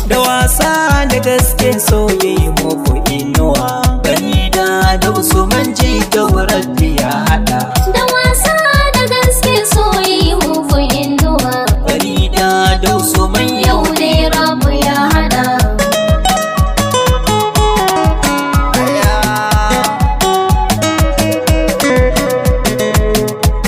Da wasa da gaske soyayya muku inuwa, Farida da Usman Gtop ya hada. Da wasa da gaske soyayya muku inuwa, Farida da Usman yau ne rabu ya hada.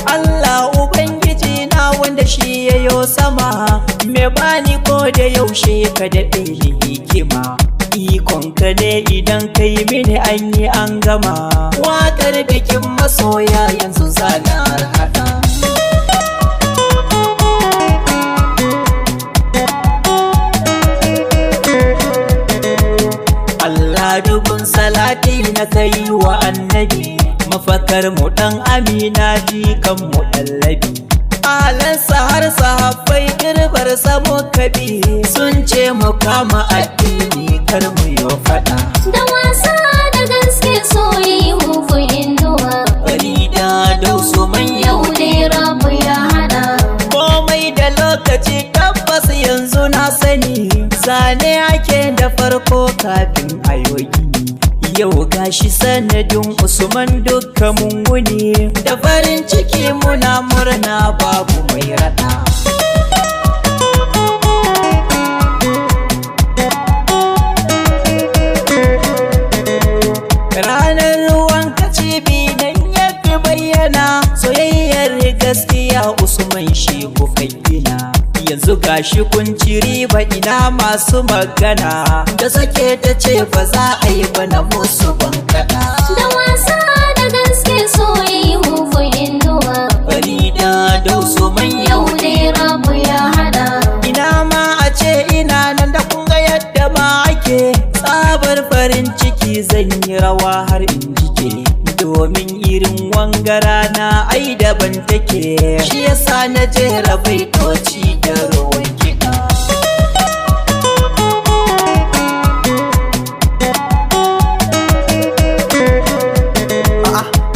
Allah Ubangiji na wanda shi yayo sama, me bani ko da yaushe ka daɗe ni hikima. Ikon ka ne idan kai mini an yi an gama, waƙar bikin masoya yanzu zanar hada. Allah dubun salati na kai wa annabi, mafakar mu ɗan Amina jikan mu ɗallabi. Alansa har sahabbai girbar samo kabi, sun ce mu kama addini kar mu yo fada. Da wasa da gaske soyayya muku inuwa, Farida da Usman yau ne rabu ya hada. komai da lokaci tabbas yanzu na sani, zane ake da farko kafin ayoyi. Yau gashi sanadin Usman dukkan mun wuni, da farin ciki muna murna babu mai rada. Ranar ruwan kacibi nan ya fi bayyana, soyayyar gaskiya Usman shi kuka gina. Yanzu gashi kun ci riba, ina masu magana da sake ta ce ba za a yi bana musu bankada. Da wasa da gaske soyayya muku inuwa, Farida da Usman yau ne rabu ya hada. ina ma a ce ina nan da kun ga yadda ma ake, tsabar farin ciki zan yi rawa har in jike, domin irin wangara na ai daban take, shi yasa na jera baitoci da ruwan kiɗa.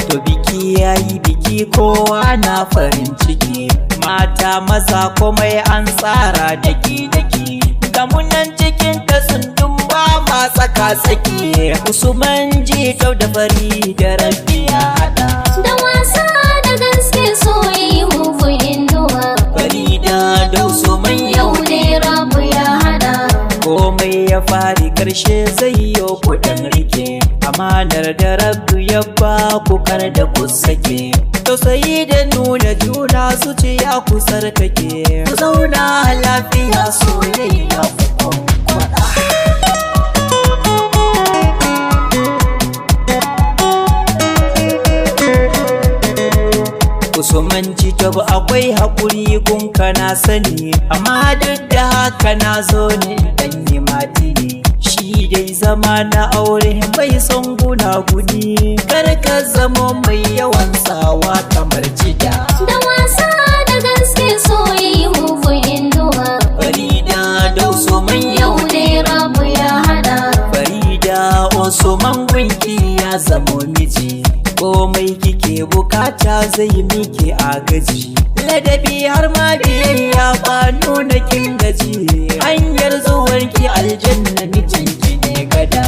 To biki yayi biki kowa na farin ciki, mata maza komai an tsara daki-daki, gamunan cikin ta sundun ba ma tsaka-tsaki. Usman Gtop da Farida Rabbi ya hada. Da wasa da gaske soyayya muku inuwa, Farida da Usman yau ne rabu ya hada. komai ya fari karshe zai yo kuɗin rike, amanar da Rabbi ya ba ku kar da ku sake. Tausayi da nuna juna zuciya ku sarkake, ku zauna lafiya soyayya ku kwankwada. Usman Gtop akwai haƙuri gunka na sani, amma duk da haka na zo ne dan yi matini. Shi dai zama na aure bai son gunaguni, kar ka zama mai yawan sawa kamar jida. Da wasa da gaske soyayya muku inuwa, Farida da Usman yau ne rabu ya hada. Farida Usman gunki ya zamo miji, komai kike bukata zai miki agaji. Ladabi har ma biyayya ba nuna kin gaji, hanyar zuwarki aljanna mijinki ne gada.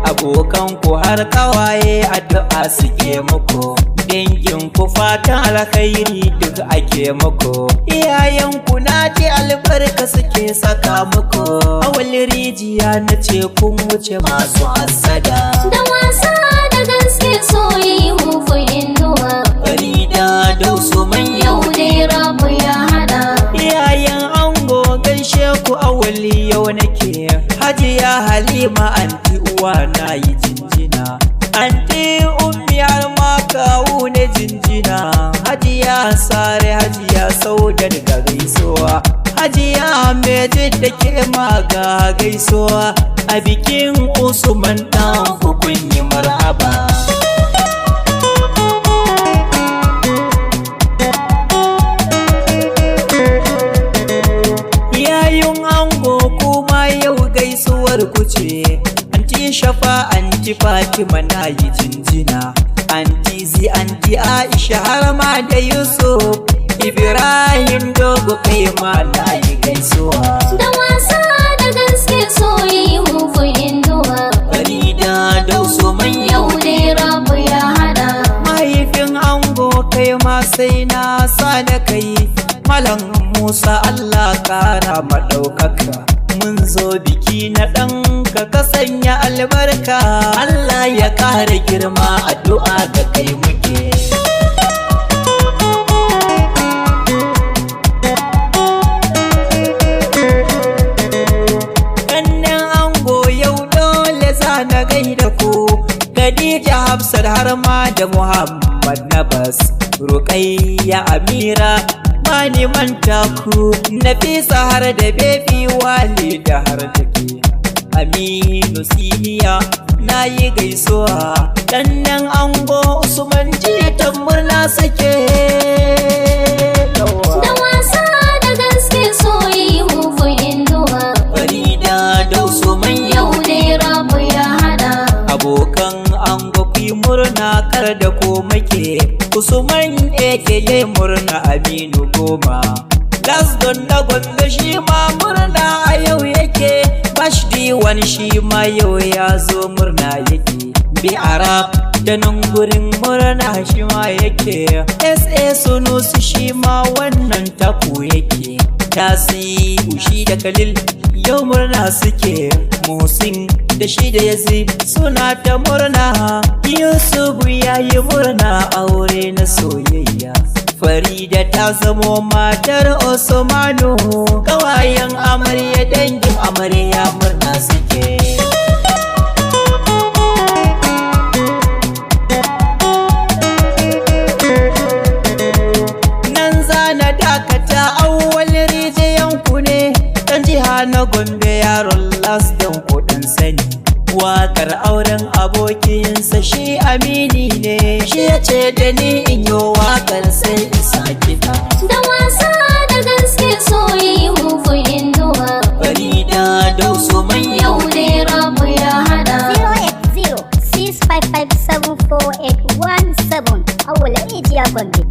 Abokan ku har kawaye addu'a suke muku, dangin ku fatan alkhairi duk ake muku, iyayen ku na ji albarka suke saka muku. Auwal Rijiya na ce kun wuce masu hasada. Da wasa da gaske soyayya muku inuwa, Farida da Usman yau ne rabu ya hada. iyayen ango gaishe ku awali yau nake, Hajiya Halima anti uwa na yi jinjina, anti ummi har ma kawu ne jinjina, Hajiya Sare Hajiya Saudan ga gaisuwa, Hajiya Mejid da ke ma ga gaisuwa, a bikin Usman dan kun yi marhaba. Yayin ango kuma fuskar kuce. Anti Shafa, Anti Fatima na yi jinjina. Anti Zi, Anti Aisha har ma da Yusuf. Ibrahim Dogo kai ma na yi gaisuwa. Da wasa da gaske soyayya mugun inuwa. Farida da Usman Yau dai rabu ya hada. Mahaifin ango kai ma sai na sa da kai. Malam Musa Allah kara maɗaukaka. Mun zo biki na ɗanka ka sanya albarka. Allah ya ƙara girma, addu'a da kai muke. Ƙannen ango yau dole za na gaida ku. Khadija, Hafsat har ma da Muhammad Nabas. Ruqayya, Amira, mani manta ku. Nafisa har da Baby Wali da har da ke. Aminu Siniya na yi gaisuwa. Ɗannen ango Usman jitan murna suke. Da wasa da gaske soyayya mugun inuwa. Farida da Usman Yau dai rabu ya hada. abokan ango ku yi murna kar da ko make. Usman ake yi murna Aminu goma. Lasdon na Gombe shi ma murna a yau yake. Bashdi wani shi ma yau ya zo murna yake. Bi Arab da nan gurin murna shi ma yake. SA Sunusi shi ma wannan taku yake. Tasi Ushi da Khalil yau murna suke. Musin da shi da Yazid suna ta murna. Yusuf ya yi murna aure na soyayya. Farida ta zamo matar Usmanu. Kawayen amarya dangin amarya murna suke. Nan zana dakata Auwal Rijiyan ku ne. Dan jiha na Gombe yaron lasdan kudin sani. Wakar auren abokinsa shi amini ne. Shi ya ce da ni in yi wakar sai in sa kiɗa. Da wasa da gaske soyayya mugun inuwa. Farida da Usman Yau dai rabu ya hada. 08065574817 Auwal Rijiya Gombe.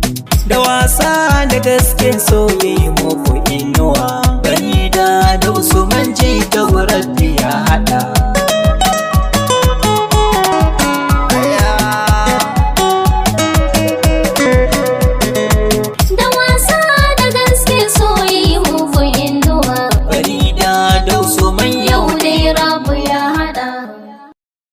da wasa da gaske